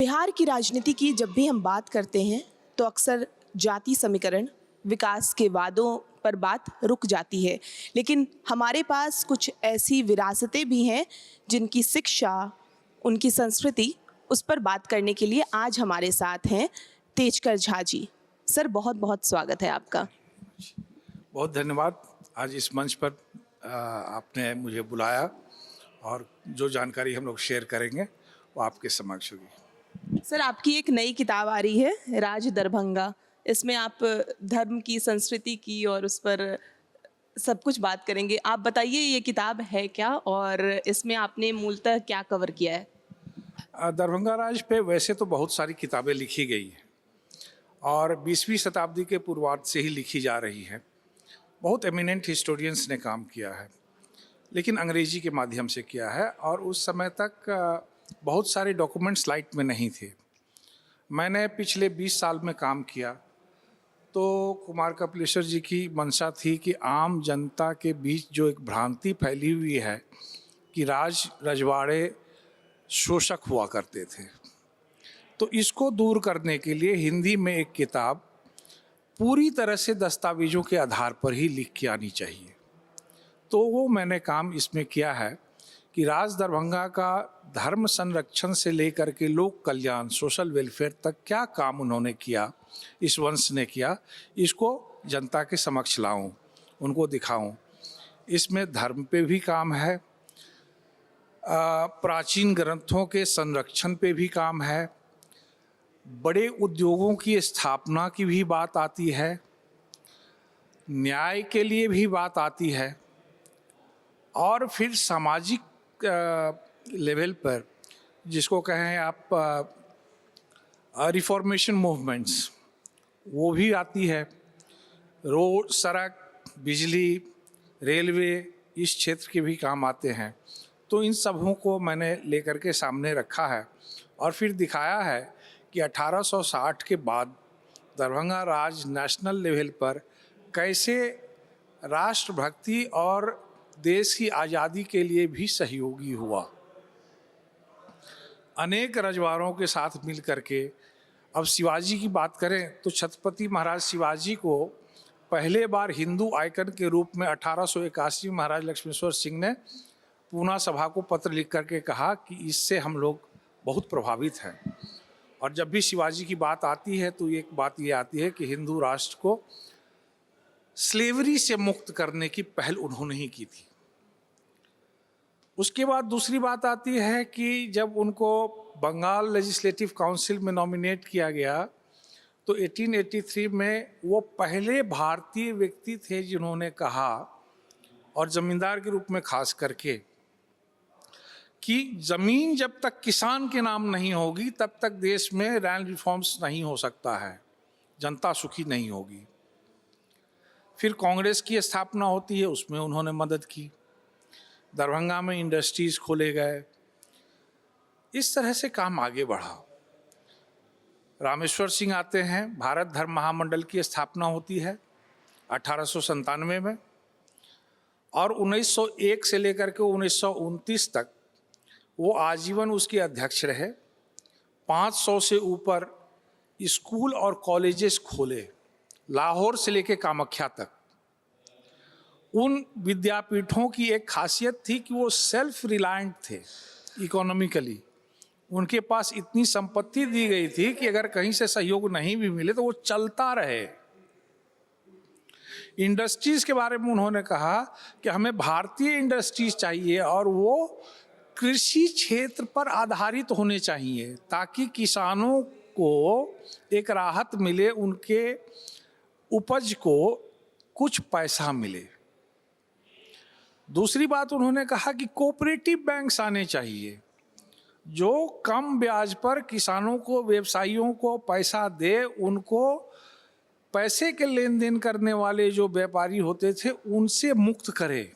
बिहार की राजनीति की जब भी हम बात करते हैं तो अक्सर जाति समीकरण, विकास के वादों पर बात रुक जाती है, लेकिन हमारे पास कुछ ऐसी विरासतें भी हैं जिनकी शिक्षा, उनकी संस्कृति, उस पर बात करने के लिए आज हमारे साथ हैं तेजकर झा जी। सर, बहुत बहुत स्वागत है आपका। बहुत धन्यवाद। आज इस मंच पर आपने मुझे बुलाया और जो जानकारी हम लोग शेयर करेंगे वो आपके समक्ष होगी। सर, आपकी एक नई किताब आ रही है, राज दरभंगा। इसमें आप धर्म की, संस्कृति की और उस पर सब कुछ बात करेंगे। आप बताइए ये किताब है क्या और इसमें आपने मूलतः क्या कवर किया है? दरभंगा राज पे वैसे तो बहुत सारी किताबें लिखी गई हैं और 20वीं शताब्दी के पूर्वार्ध से ही लिखी जा रही है। बहुत एमिनेंट हिस्टोरियंस ने काम किया है, लेकिन अंग्रेजी के माध्यम से किया है और उस समय तक बहुत सारे डॉक्यूमेंट्स लाइट में नहीं थे। मैंने पिछले 20 साल में काम किया तो कुमार कपिलेश्वर जी की मंशा थी कि आम जनता के बीच जो एक भ्रांति फैली हुई है कि रजवाड़े शोषक हुआ करते थे, तो इसको दूर करने के लिए हिंदी में एक किताब पूरी तरह से दस्तावेजों के आधार पर ही लिख के आनी चाहिए। तो वो मैंने काम इसमें किया है कि राज दरभंगा का धर्म संरक्षण से लेकर के लोक कल्याण, सोशल वेलफेयर तक क्या काम उन्होंने किया, इस वंश ने किया, इसको जनता के समक्ष लाऊं, उनको दिखाऊं। इसमें धर्म पे भी काम है, प्राचीन ग्रंथों के संरक्षण पे भी काम है, बड़े उद्योगों की स्थापना की भी बात आती है, न्याय के लिए भी बात आती है और फिर सामाजिक लेवल पर जिसको कहें आप रिफॉर्मेशन मूवमेंट्स, वो भी आती है। रोड, सड़क, बिजली, रेलवे, इस क्षेत्र के भी काम आते हैं। तो इन सबों को मैंने लेकर के सामने रखा है और फिर दिखाया है कि 1860 के बाद दरभंगा राज नेशनल लेवल पर कैसे राष्ट्रभक्ति और देश की आज़ादी के लिए भी सहयोगी हुआ। अनेक रजवाड़ों के साथ मिल करके, अब शिवाजी की बात करें तो छत्रपति महाराज शिवाजी को पहले बार हिंदू आइकन के रूप में 1881 महाराज लक्ष्मेश्वर सिंह ने पूना सभा को पत्र लिख करके कहा कि इससे हम लोग बहुत प्रभावित हैं। और जब भी शिवाजी की बात आती है तो एक बात ये आती है कि हिंदू राष्ट्र को स्लेवरी से मुक्त करने की पहल उन्होंने ही की थी। उसके बाद दूसरी बात आती है कि जब उनको बंगाल लेजिस्लेटिव काउंसिल में नॉमिनेट किया गया तो 1883 में वो पहले भारतीय व्यक्ति थे जिन्होंने कहा, और जमींदार के रूप में खास करके, कि जमीन जब तक किसान के नाम नहीं होगी तब तक देश में लैंड रिफॉर्म्स नहीं हो सकता है, जनता सुखी नहीं होगी। फिर कांग्रेस की स्थापना होती है, उसमें उन्होंने मदद की। दरभंगा में इंडस्ट्रीज खोले गए, इस तरह से काम आगे बढ़ा। रामेश्वर सिंह आते हैं, भारत धर्म महामंडल की स्थापना होती है 1897 में और 1901 से लेकर के 1929 तक वो आजीवन उसके अध्यक्ष रहे। 500 से ऊपर स्कूल और कॉलेजेस खोले, लाहौर से लेकर कामाख्या तक। उन विद्यापीठों की एक खासियत थी कि वो सेल्फ रिलायंट थे इकोनॉमिकली। उनके पास इतनी संपत्ति दी गई थी कि अगर कहीं से सहयोग नहीं भी मिले तो वो चलता रहे। इंडस्ट्रीज के बारे में उन्होंने कहा कि हमें भारतीय इंडस्ट्रीज चाहिए और वो कृषि क्षेत्र पर आधारित होने चाहिए ताकि किसानों को एक राहत मिले, उनके उपज को कुछ पैसा मिले। दूसरी बात उन्होंने कहा कि कोऑपरेटिव बैंक्स आने चाहिए जो कम ब्याज पर किसानों को, व्यवसायियों को पैसा दे, उनको पैसे के लेन देन करने वाले जो व्यापारी होते थे उनसे मुक्त करे।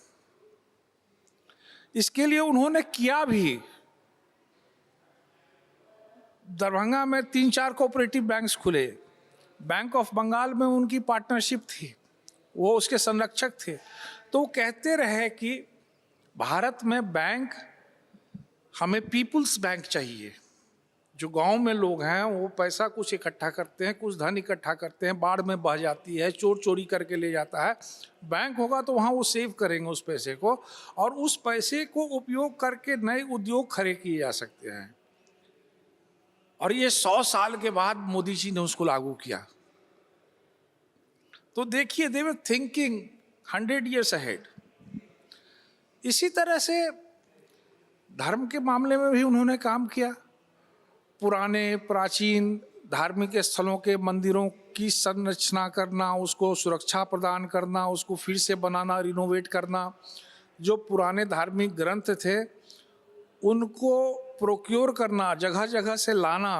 इसके लिए उन्होंने किया भी। दरभंगा में 3-4 कोऑपरेटिव बैंक्स खुले। बैंक ऑफ बंगाल में उनकी पार्टनरशिप थी, वो उसके संरक्षक थे। तो वो कहते रहे कि भारत में बैंक, हमें पीपुल्स बैंक चाहिए जो गांव में लोग हैं वो पैसा कुछ इकट्ठा करते हैं, कुछ धन इकट्ठा करते हैं, बाढ़ में बह जाती है, चोर चोरी करके ले जाता है। बैंक होगा तो वहाँ वो सेव करेंगे उस पैसे को, और उस पैसे को उपयोग करके नए उद्योग खड़े किए जा सकते हैं। और ये 100 साल के बाद मोदी जी ने उसको लागू किया। तो देखिए, दे वर थिंकिंग 100 years ahead। इसी तरह से धर्म के मामले में भी उन्होंने काम किया। पुराने प्राचीन धार्मिक स्थलों के मंदिरों की संरचना करना, उसको सुरक्षा प्रदान करना, उसको फिर से बनाना, रिनोवेट करना। जो पुराने धार्मिक ग्रंथ थे उनको प्रोक्योर करना, जगह जगह से लाना,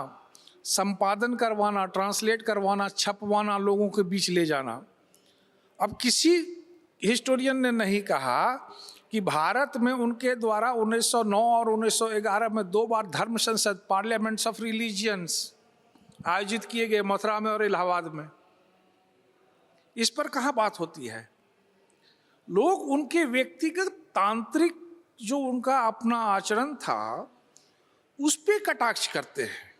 संपादन करवाना, ट्रांसलेट करवाना, छपवाना, लोगों के बीच ले जाना। अब किसी हिस्टोरियन ने नहीं कहा कि भारत में उनके द्वारा 1909 और 1911 में 2 बार धर्म संसद, पार्लियामेंट्स ऑफ रिलीजियंस आयोजित किए गए, मथुरा में और इलाहाबाद में। इस पर कहाँ बात होती है? लोग उनके व्यक्तिगत तांत्रिक जो उनका अपना आचरण था उस पे कटाक्ष करते हैं।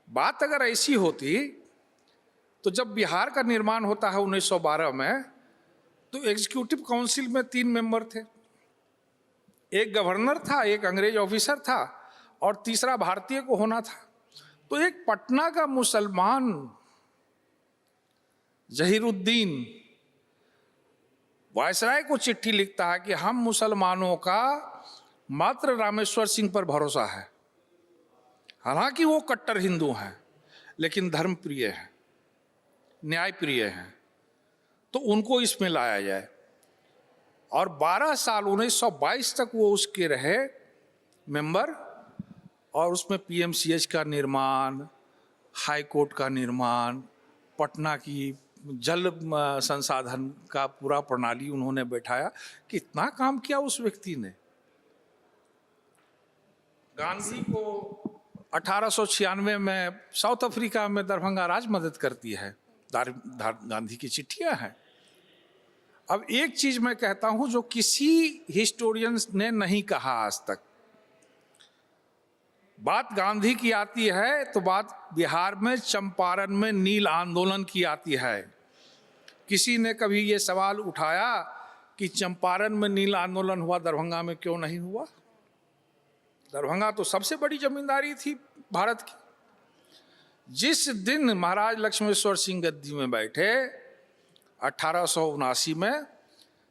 बात अगर ऐसी होती तो जब बिहार का निर्माण होता है 1912 में, तो एग्जीक्यूटिव काउंसिल में 3 मेंबर थे। एक गवर्नर था, एक अंग्रेज ऑफिसर था और तीसरा भारतीय को होना था। तो एक पटना का मुसलमान जहीरुद्दीन वायसराय को चिट्ठी लिखता है कि हम मुसलमानों का मात्र रामेश्वर सिंह पर भरोसा है। हालांकि वो कट्टर हिंदू हैं लेकिन धर्म प्रिय हैं, न्याय प्रिय हैं, तो उनको इसमें लाया जाए। और 12 साल 1922 तक वो उसके रहे मेंबर, और उसमें पीएमसीएच का निर्माण, हाई कोर्ट का निर्माण, पटना की जल संसाधन का पूरा प्रणाली उन्होंने बैठाया। कितना काम किया उस व्यक्ति ने। गांधी को 1896 में साउथ अफ्रीका में दरभंगा राज मदद करती है, गांधी की चिट्ठियां हैं। अब एक चीज मैं कहता हूं जो किसी हिस्टोरियंस ने नहीं कहा आज तक। बात गांधी की आती है तो बात बिहार में चंपारण में नील आंदोलन की आती है। किसी ने कभी ये सवाल उठाया कि चंपारण में नील आंदोलन हुआ, दरभंगा में क्यों नहीं हुआ? दरभंगा तो सबसे बड़ी जमींदारी थी भारत की। जिस दिन महाराज लक्ष्मेश्वर सिंह गद्दी में बैठे 1879 में,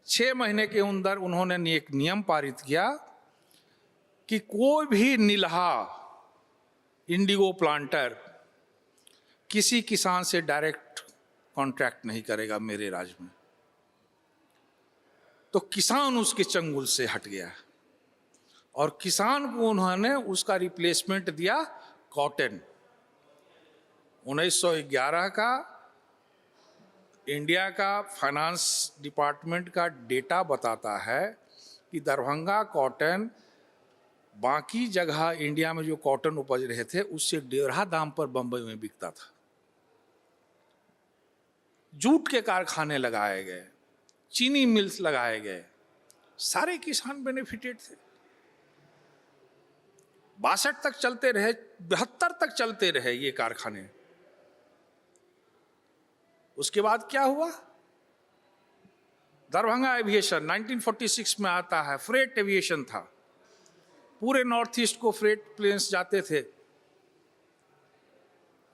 6 महीने के अंदर उन्होंने एक नियम पारित किया कि कोई भी नीलहा इंडिगो प्लांटर किसी किसान से डायरेक्ट कॉन्ट्रैक्ट नहीं करेगा मेरे राज्य में। तो किसान उसके चंगुल से हट गया और किसान को उन्होंने उसका रिप्लेसमेंट दिया कॉटन। 1911 का इंडिया का फाइनेंस डिपार्टमेंट का डेटा बताता है कि दरभंगा कॉटन बाकी जगह इंडिया में जो कॉटन उपज रहे थे उससे 1.5 दाम पर बंबई में बिकता था। जूट के कारखाने लगाए गए, चीनी मिल्स लगाए गए, सारे किसान बेनिफिटेड थे। 62 तक चलते रहे, 72 तक चलते रहे ये कारखाने। उसके बाद क्या हुआ? दरभंगा एविएशन 1946 में आता है। फ्रेट एविएशन था, पूरे नॉर्थ ईस्ट को फ्रेट प्लेन्स जाते थे।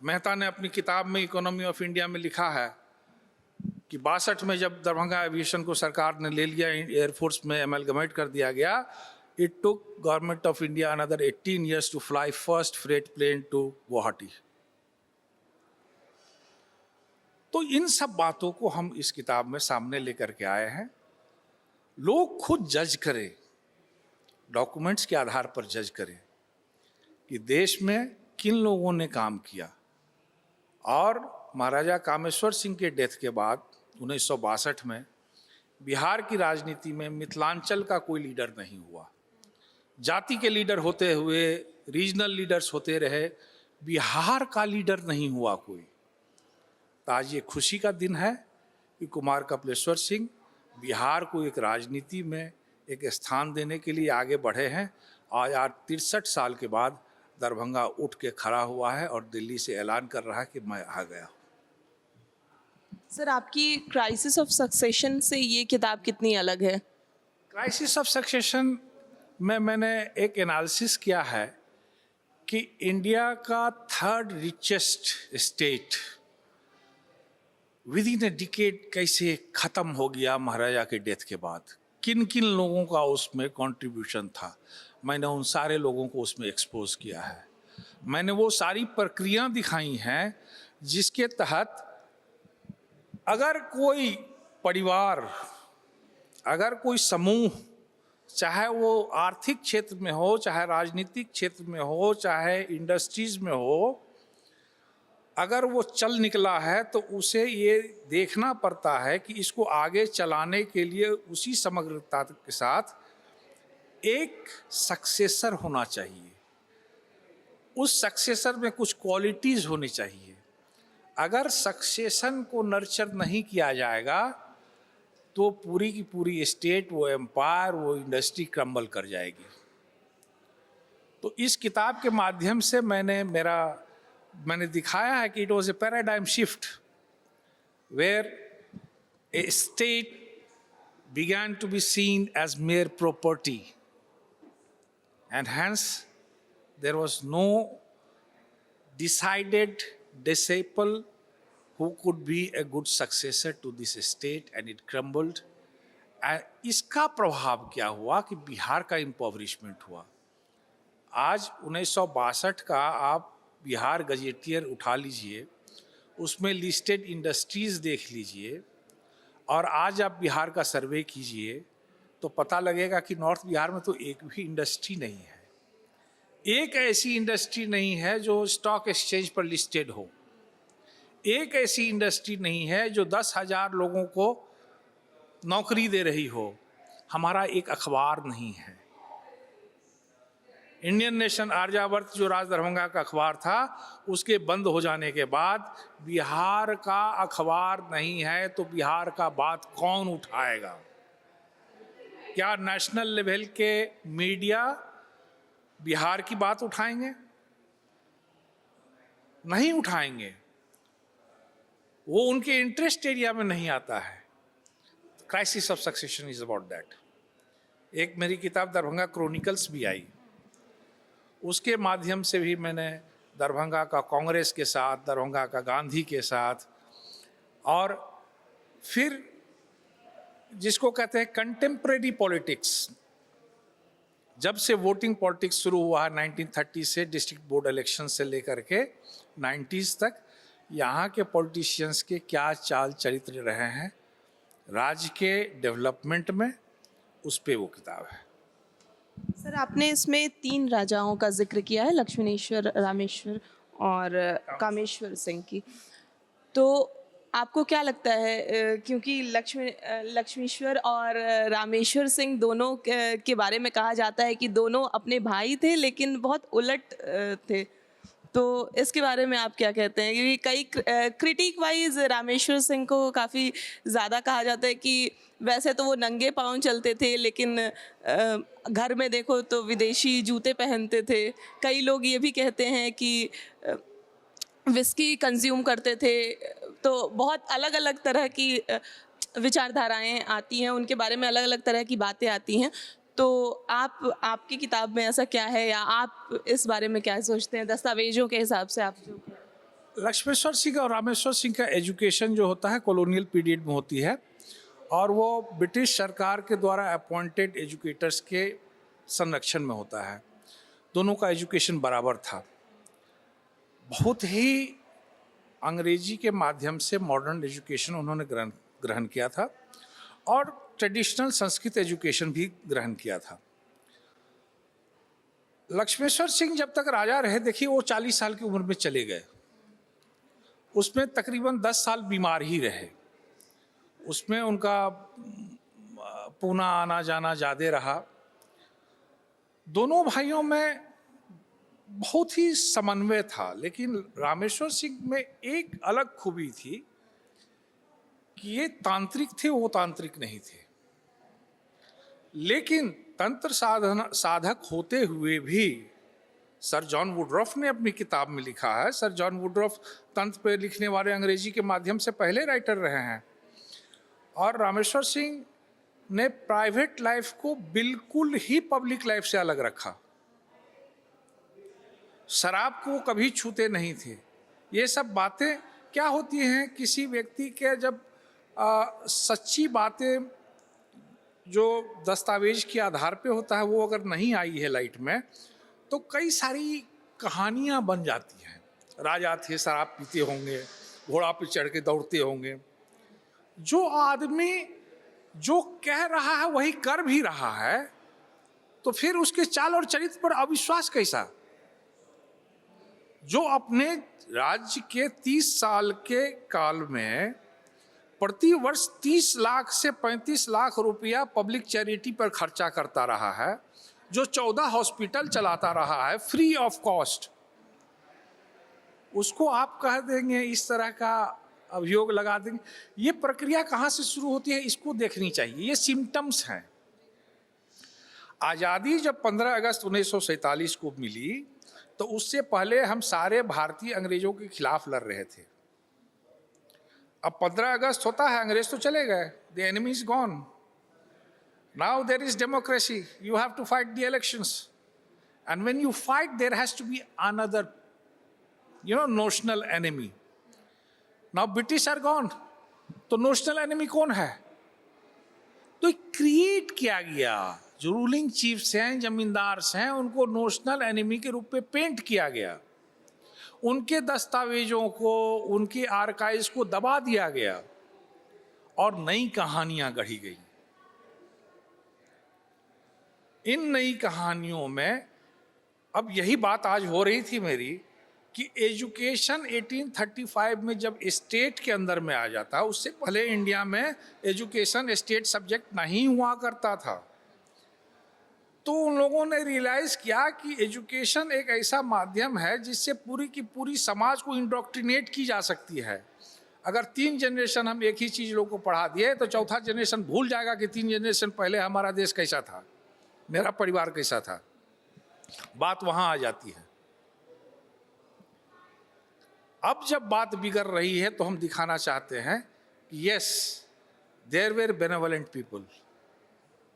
मेहता ने अपनी किताब में इकोनॉमी ऑफ इंडिया में लिखा है कि 62 में जब दरभंगा एविएशन को सरकार ने ले लिया, एयरफोर्स में एमलगमेट कर दिया गया, it took government of India another 18 years to fly first freight plane to Guwahati. तो इन सब बातों को हम इस किताब में सामने लेकर के आए हैं। लोग खुद जज करें, डॉक्यूमेंट्स के आधार पर जज करें कि देश में किन लोगों ने काम किया। और महाराजा कामेश्वर सिंह के डेथ के बाद 1962 में बिहार की राजनीति में मिथिलांचल का कोई लीडर नहीं हुआ। जाति के लीडर होते हुए, रीजनल लीडर्स होते रहे, बिहार का लीडर नहीं हुआ कोई। तो आज ये खुशी का दिन है कि कुमार कपिलेश्वर सिंह बिहार को एक राजनीति में एक स्थान देने के लिए आगे बढ़े हैं। आज 63 साल के बाद दरभंगा उठ के खड़ा हुआ है और दिल्ली से ऐलान कर रहा है कि मैं आ गया हूँ। सर, आपकी क्राइसिस ऑफ सक्सेशन से ये किताब कितनी अलग है? क्राइसिस ऑफ सक्सेशन में मैंने एक एनालिसिस किया है कि इंडिया का third richest state with in a decade कैसे ख़त्म हो गया महाराजा के डेथ के बाद, किन किन लोगों का उसमें कंट्रीब्यूशन था। मैंने उन सारे लोगों को उसमें एक्सपोज किया है। मैंने वो सारी प्रक्रिया दिखाई हैं जिसके तहत अगर कोई परिवार, अगर कोई समूह, चाहे वो आर्थिक क्षेत्र में हो, चाहे राजनीतिक क्षेत्र में हो, चाहे इंडस्ट्रीज में हो, अगर वो चल निकला है तो उसे ये देखना पड़ता है कि इसको आगे चलाने के लिए उसी समग्रता के साथ एक सक्सेसर होना चाहिए। उस सक्सेसर में कुछ क्वालिटीज़ होनी चाहिए। अगर सक्सेशन को नर्चर नहीं किया जाएगा तो पूरी की पूरी स्टेट, वो एम्पायर, वो इंडस्ट्री क्रम्बल कर जाएगी। तो इस किताब के माध्यम से मैंने दिखाया है कि it was a paradigm shift where a state began to be seen as mere property, and hence there was no decided disciple who could be a good successor to this state, and it crumbled. इसका प्रभाव क्या हुआ कि बिहार का इम्पोवरिशमेंट हुआ। आज 1962 का आप बिहार गजेटियर उठा लीजिए, उसमें लिस्टेड इंडस्ट्रीज देख लीजिए, और आज आप बिहार का सर्वे कीजिए तो पता लगेगा कि नॉर्थ बिहार में तो एक भी इंडस्ट्री नहीं है। एक ऐसी इंडस्ट्री नहीं है जो स्टॉक एक्सचेंज पर लिस्टेड हो। एक ऐसी इंडस्ट्री नहीं है जो 10,000 लोगों को नौकरी दे रही हो। हमारा एक अखबार नहीं है। इंडियन नेशन आर्यावर्त जो राज दरभंगा का अखबार था, उसके बंद हो जाने के बाद बिहार का अखबार नहीं है तो बिहार का बात कौन उठाएगा? क्या नेशनल लेवल के मीडिया बिहार की बात उठाएंगे? नहीं उठाएंगे। वो उनके इंटरेस्ट एरिया में नहीं आता है। Crisis of succession is about that. एक मेरी किताब दरभंगा क्रॉनिकल्स भी आई, उसके माध्यम से भी मैंने दरभंगा का कांग्रेस के साथ, दरभंगा का गांधी के साथ, और फिर जिसको कहते हैं कंटेम्प्रेरी पॉलिटिक्स, जब से वोटिंग पॉलिटिक्स शुरू हुआ है 1930 से, डिस्ट्रिक्ट बोर्ड इलेक्शन से लेकर के 90s तक, यहाँ के पॉलिटिशियंस के क्या चाल चरित्र रहे हैं राज्य के डेवलपमेंट में, उस पे वो किताब है। सर, आपने इसमें 3 राजाओं का जिक्र किया है, लक्ष्मणेश्वर, रामेश्वर और कामेश्वर सिंह की। तो आपको क्या लगता है, क्योंकि लक्ष्मीश्वर और रामेश्वर सिंह दोनों के बारे में कहा जाता है कि दोनों अपने भाई थे लेकिन बहुत उलट थे, तो इसके बारे में आप क्या कहते हैं? क्योंकि कई क्रिटिक वाइज रामेश्वर सिंह को काफ़ी ज़्यादा कहा जाता है कि वैसे तो वो नंगे पाँव चलते थे लेकिन घर में देखो तो विदेशी जूते पहनते थे। कई लोग ये भी कहते हैं कि विस्की कंज्यूम करते थे। तो बहुत अलग अलग तरह की विचारधाराएं आती हैं, उनके बारे में अलग अलग तरह की बातें आती हैं। तो आपकी किताब में ऐसा क्या है, या आप इस बारे में क्या सोचते हैं दस्तावेजों के हिसाब से? आप जो लक्ष्मेश्वर सिंह और रामेश्वर सिंह का एजुकेशन जो होता है कॉलोनियल पीरियड में होती है, और वो ब्रिटिश सरकार के द्वारा अपॉइंटेड एजुकेटर्स के संरक्षण में होता है। दोनों का एजुकेशन बराबर था। बहुत ही अंग्रेजी के माध्यम से मॉडर्न एजुकेशन उन्होंने ग्रहण किया था, और ट्रेडिशनल संस्कृत एजुकेशन भी ग्रहण किया था। लक्ष्मेश्वर सिंह जब तक राजा रहे, देखिए वो 40 साल की उम्र में चले गए, उसमें तकरीबन 10 साल बीमार ही रहे। उसमें उनका पूना आना जाना ज़्यादा रहा। दोनों भाइयों में बहुत ही समन्वय था, लेकिन रामेश्वर सिंह में एक अलग खूबी थी कि ये तांत्रिक थे, वो तांत्रिक नहीं थे। लेकिन तंत्र साधक होते हुए भी सर जॉन वुडरॉफ ने अपनी किताब में लिखा है। सर जॉन वुडरॉफ तंत्र पे लिखने वाले अंग्रेजी के माध्यम से पहले राइटर रहे हैं। और रामेश्वर सिंह ने प्राइवेट लाइफ को बिल्कुल ही पब्लिक लाइफ से अलग रखा। शराब को कभी छूते नहीं थे। ये सब बातें क्या होती हैं, किसी व्यक्ति के जब सच्ची बातें जो दस्तावेज के आधार पे होता है वो अगर नहीं आई है लाइट में, तो कई सारी कहानियां बन जाती हैं। राजा थे, शराब पीते होंगे, घोड़ा पे चढ़ के दौड़ते होंगे। जो आदमी जो कह रहा है वही कर भी रहा है, तो फिर उसके चाल और चरित्र पर अविश्वास कैसा? जो अपने राज्य के 30 साल के काल में प्रति वर्ष 30 लाख से 35 लाख रुपया पब्लिक चैरिटी पर खर्चा करता रहा है, जो 14 हॉस्पिटल चलाता रहा है फ्री ऑफ कॉस्ट, उसको आप कह देंगे, इस तरह का अभियोग लगा देंगे। ये प्रक्रिया कहाँ से शुरू होती है, इसको देखनी चाहिए। ये सिम्टम्स हैं। आज़ादी जब 15 अगस्त 1947 को मिली, तो उससे पहले हम सारे भारतीय अंग्रेजों के खिलाफ लड़ रहे थे। अब 15 अगस्त होता है, अंग्रेज तो चले गए, the enemy is gone, now there is democracy, you have to fight the elections, and when you fight there has to be another notional enemy. Now British are gone, तो नोशनल एनिमी कौन है? तो create किया गया, जो ruling chiefs हैं, जमींदार हैं, उनको नोशनल एनिमी के रूप में पेंट किया गया। उनके दस्तावेजों को, उनके आर्काइव्स को दबा दिया गया और नई कहानियां गढ़ी गई। इन नई कहानियों में अब यही बात आज हो रही थी मेरी कि एजुकेशन 1835 में जब स्टेट के अंदर में आ जाता, उससे पहले इंडिया में एजुकेशन स्टेट सब्जेक्ट नहीं हुआ करता था। तो उन लोगों ने रियलाइज किया कि एजुकेशन एक ऐसा माध्यम है जिससे पूरी की पूरी समाज को इंडोक्ट्रिनेट की जा सकती है। अगर 3 जनरेशन हम एक ही चीज़ लोगों को पढ़ा दिए, तो चौथा जनरेशन भूल जाएगा कि 3 जनरेशन पहले हमारा देश कैसा था, मेरा परिवार कैसा था। बात वहाँ आ जाती है। अब जब बात बिगड़ रही है, तो हम दिखाना चाहते हैं कि yes, there were benevolent people,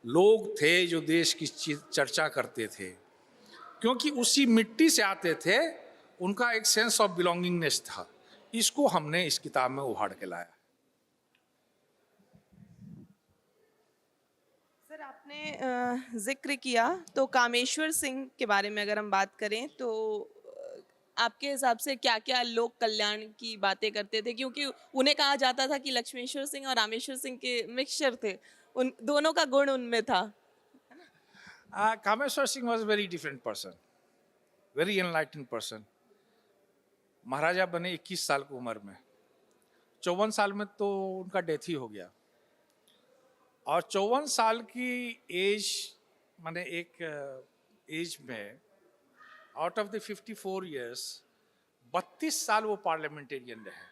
लोग थे जो देश की चर्चा करते थे, क्योंकि उसी मिट्टी से आते थे, उनका एक सेंस ऑफ बिलोंगिंगनेस था। इसको हमने इस किताब में उभार के लाया। सर, आपने जिक्र किया, तो कामेश्वर सिंह के बारे में अगर हम बात करें, तो आपके हिसाब से क्या क्या लोक कल्याण की बातें करते थे? क्योंकि उन्हें कहा जाता था कि लक्ष्मेश्वर सिंह और रामेश्वर सिंह के मिक्सचर थे, उन दोनों का गुण उनमें था। Kameshwar Singh was very different person, very enlightened person. Maharaja बने 21 साल की उम्र में, 54 साल में तो उनका डेथ ही हो गया। और 54 साल की एज, माने एक एज में, आउट ऑफ द 54 years, 32 साल वो पार्लियामेंटेरियन रहे।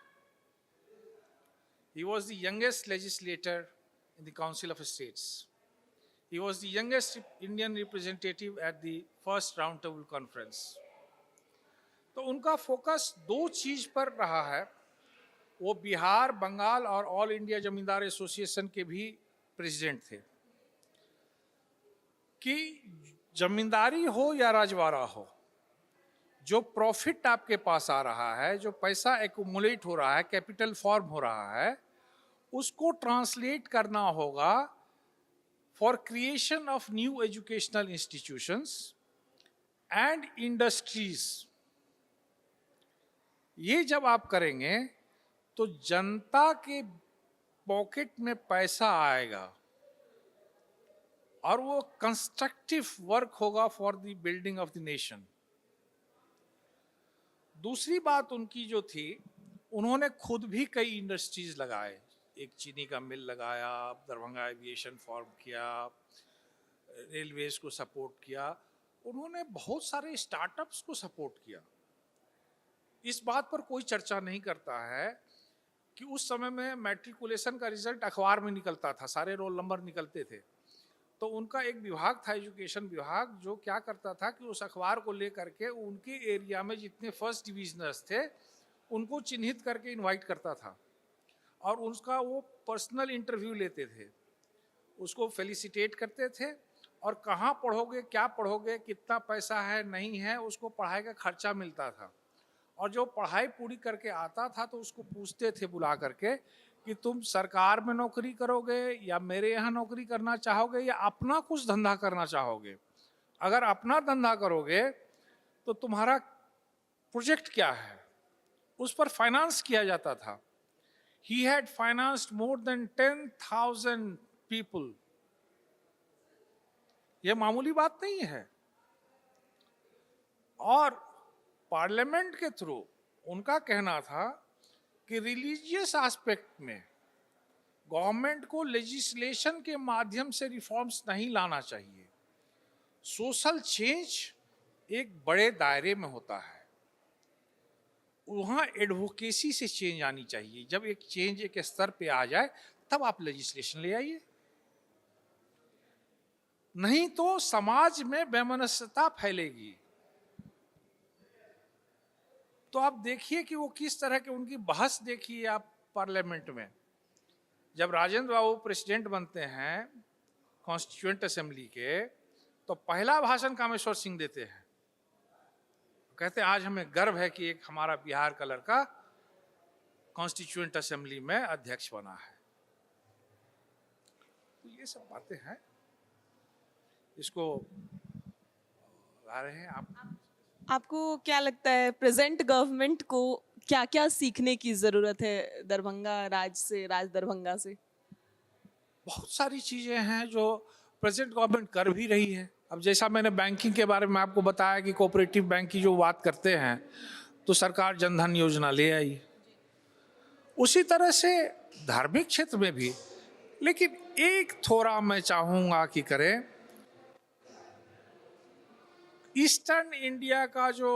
He was the youngest legislator in the Council of States. He was the youngest Indian representative at the first Round Table Conference. तो उनका फोकस 2 चीज पर रहा है। वो बिहार, बंगाल और ऑल इंडिया जमींदार एसोसिएशन के भी प्रेसिडेंट थे। कि जमींदारी हो या राजवाड़ा हो, जो प्रॉफिट आपके पास आ रहा है, जो पैसा एक्यूमुलेट हो रहा है, कैपिटल फॉर्म हो रहा है, उसको ट्रांसलेट करना होगा for creation of new educational institutions and industries. ये जब आप करेंगे तो जनता के पॉकेट में पैसा आएगा और वो कंस्ट्रक्टिव वर्क होगा for the building of the nation. दूसरी बात उनकी जो थी, उन्होंने खुद भी कई इंडस्ट्रीज लगाए। एक चीनी का मिल लगाया, दरभंगा एविएशन फॉर्म किया, रेलवेज को सपोर्ट किया, उन्होंने बहुत सारे स्टार्टअप्स को सपोर्ट किया। इस बात पर कोई चर्चा नहीं करता है कि उस समय में मैट्रिकुलेशन का रिजल्ट अखबार में निकलता था, सारे रोल नंबर निकलते थे। तो उनका एक विभाग था, एजुकेशन विभाग, जो क्या करता था कि उस अखबार को लेकर के उनके एरिया में जितने फर्स्ट डिविजनर्स थे उनको चिन्हित करके इनवाइट करता था और उसका वो पर्सनल इंटरव्यू लेते थे, उसको फेलिसिटेट करते थे और कहाँ पढ़ोगे, क्या पढ़ोगे, कितना पैसा है, नहीं है, उसको पढ़ाई का खर्चा मिलता था। और जो पढ़ाई पूरी करके आता था तो उसको पूछते थे बुला करके कि तुम सरकार में नौकरी करोगे या मेरे यहाँ नौकरी करना चाहोगे या अपना कुछ धंधा करना चाहोगे। अगर अपना धंधा करोगे तो तुम्हारा प्रोजेक्ट क्या है, उस पर फाइनेंस किया जाता था। He had financed more than 10,000 people. यह मामूली बात नहीं है। और पार्लियामेंट के थ्रू उनका कहना था कि रिलीजियस एस्पेक्ट में गवर्नमेंट को लेजिस्लेशन के माध्यम से रिफॉर्म्स नहीं लाना चाहिए। सोशल चेंज एक बड़े दायरे में होता है, वहाँ एडवोकेसी से चेंज आनी चाहिए। जब एक चेंज एक स्तर पे आ जाए तब आप लेजिस्लेशन ले आइए, नहीं तो समाज में वैमनस्यता फैलेगी। तो आप देखिए कि वो किस तरह के उनकी बहस देखिए आप पार्लियामेंट में। जब राजेंद्र बाबू प्रेसिडेंट बनते हैं कॉन्स्टिट्यूएंट असेंबली के, तो पहला भाषण कामेश्वर सिंह देते हैं, कहते हैं आज हमें गर्व है कि एक हमारा बिहार का लड़का कॉन्स्टिट्यूएंट असेंबली में अध्यक्ष बना है। तो ये सब बातें हैं, इसको ला रहे हैं आप। आपको क्या लगता है प्रेजेंट गवर्नमेंट को क्या क्या सीखने की जरूरत है दरभंगा राज से, राज दरभंगा से? बहुत सारी चीजें हैं जो प्रेजेंट गवर्नमेंट कर भी रही है। अब जैसा मैंने बैंकिंग के बारे में आपको बताया कि कोऑपरेटिव बैंक की जो बात करते हैं, तो सरकार जनधन योजना ले आई। उसी तरह से धार्मिक क्षेत्र में भी, लेकिन एक थोड़ा मैं चाहूंगा कि करें, ईस्टर्न इंडिया का जो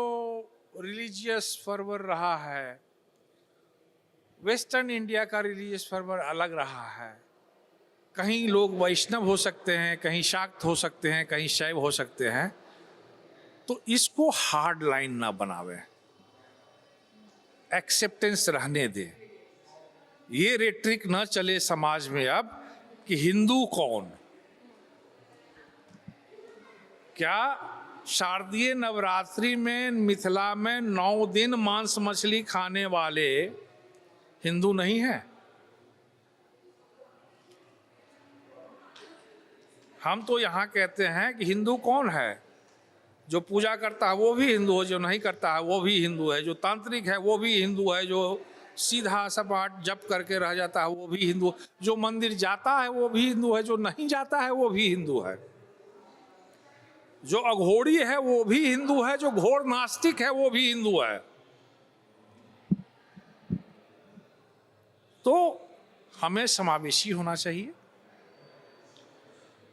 रिलीजियस फर्वर रहा है, वेस्टर्न इंडिया का रिलीजियस फर्वर अलग रहा है। कहीं लोग वैष्णव हो सकते हैं, कहीं शाक्त हो सकते हैं, कहीं शैव हो सकते हैं। तो इसको हार्ड लाइन ना बनावे, एक्सेप्टेंस रहने दे। ये रेट्रिक ना चले समाज में अब कि हिंदू कौन। क्या शारदीय नवरात्रि में मिथिला में 9 दिन मांस मछली खाने वाले हिंदू नहीं है? हम तो यहाँ कहते हैं कि हिंदू कौन है? जो पूजा करता है वो भी हिंदू है, जो नहीं करता है वो भी हिंदू है, जो तांत्रिक है वो भी हिंदू है, जो सीधा सपाट जप करके रह जाता है वो भी हिंदू, जो मंदिर जाता है वो भी हिंदू है, जो नहीं जाता है वो भी हिंदू है, जो अघोरी है वो भी हिंदू है, जो घोर नास्तिक है वो भी हिंदू है। तो हमें समावेशी होना चाहिए।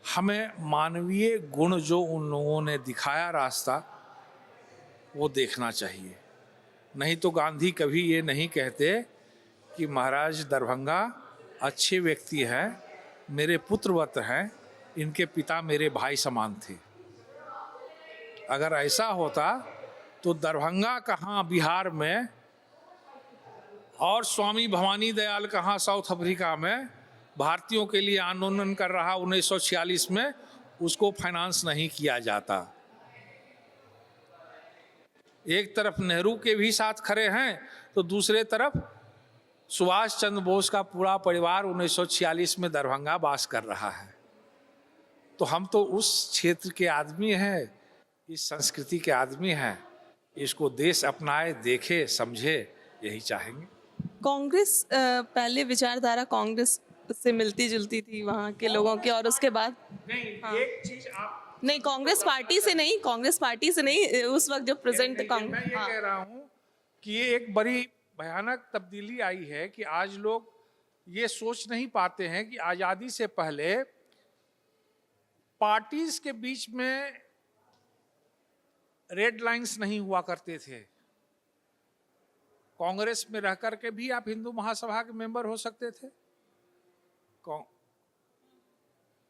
हमें मानवीय गुण जो उन लोगों ने दिखाया रास्ता, वो देखना चाहिए। नहीं तो गांधी कभी ये नहीं कहते कि महाराज दरभंगा अच्छे व्यक्ति हैं, मेरे पुत्रवत हैं, इनके पिता मेरे भाई समान थे। अगर ऐसा होता तो दरभंगा कहाँ बिहार में और स्वामी भवानी दयाल कहाँ साउथ अफ्रीका में भारतीयों के लिए आंदोलन कर रहा 1946 में, उसको फाइनेंस नहीं किया जाता। एक तरफ नेहरू के भी साथ खड़े हैं तो दूसरे तरफ सुभाष चंद्र बोस का पूरा परिवार 1946 में दरभंगा वास कर रहा है। तो हम तो उस क्षेत्र के आदमी हैं, इस संस्कृति के आदमी हैं, इसको देश अपनाए, देखे, समझे, यही चाहेंगे। कांग्रेस पहले विचारधारा कांग्रेस से मिलती जुलती थी वहाँ के लोगों की, और उसके बाद नहीं, हाँ। एक चीज आप नहीं, कांग्रेस पार्टी से नहीं, कांग्रेस पार्टी से नहीं, उस वक्त जो प्रेजेंट मैं ये हाँ। कह रहा हूं कि ये एक बड़ी भयानक तब्दीली आई है कि आज लोग ये सोच नहीं पाते हैं कि आजादी से पहले पार्टीज के बीच में रेड लाइंस नहीं हुआ करते थे। कांग्रेस में रह करके भी आप हिंदू महासभा के मेंबर हो सकते थे।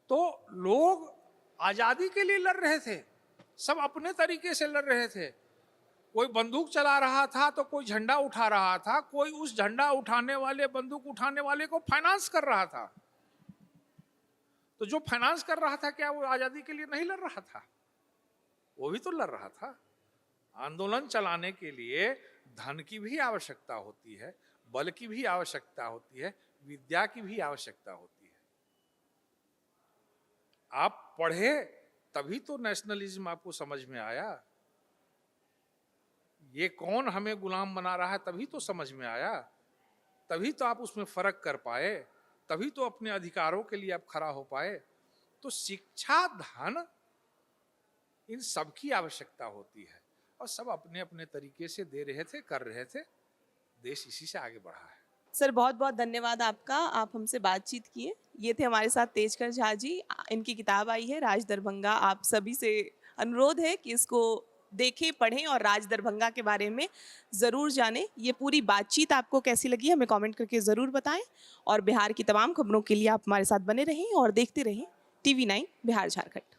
तो लोग आजादी के लिए लड़ रहे थे, सब अपने तरीके से लड़ रहे थे। कोई बंदूक चला रहा था तो कोई झंडा उठा रहा था, कोई उस झंडा उठाने वाले, बंदूक उठाने वाले को फाइनेंस कर रहा था। तो जो फाइनेंस कर रहा था, क्या वो आजादी के लिए नहीं लड़ रहा था? वो भी तो लड़ रहा था। आंदोलन चलाने के लिए धन की भी आवश्यकता होती है, बल की भी आवश्यकता होती है, विद्या की भी आवश्यकता होती है। आप पढ़े तभी तो नेशनलिज्म आपको समझ में आया। ये कौन हमें गुलाम बना रहा है तभी तो समझ में आया, तभी तो आप उसमें फर्क कर पाए, तभी तो अपने अधिकारों के लिए आप खड़ा हो पाए। तो शिक्षा, धन, इन सब की आवश्यकता होती है और सब अपने अपने तरीके से दे रहे थे, कर रहे थे। देश इसी से आगे बढ़ा है। सर बहुत बहुत धन्यवाद आपका, आप हमसे बातचीत किए। ये थे हमारे साथ तेजकर झा जी। इनकी किताब आई है राज दरभंगा। आप सभी से अनुरोध है कि इसको देखें, पढ़ें और राज दरभंगा के बारे में ज़रूर जानें। ये पूरी बातचीत आपको कैसी लगी हमें कमेंट करके ज़रूर बताएं और बिहार की तमाम खबरों के लिए आप हमारे साथ बने रहें और देखते रहें TV9 बिहार झारखंड।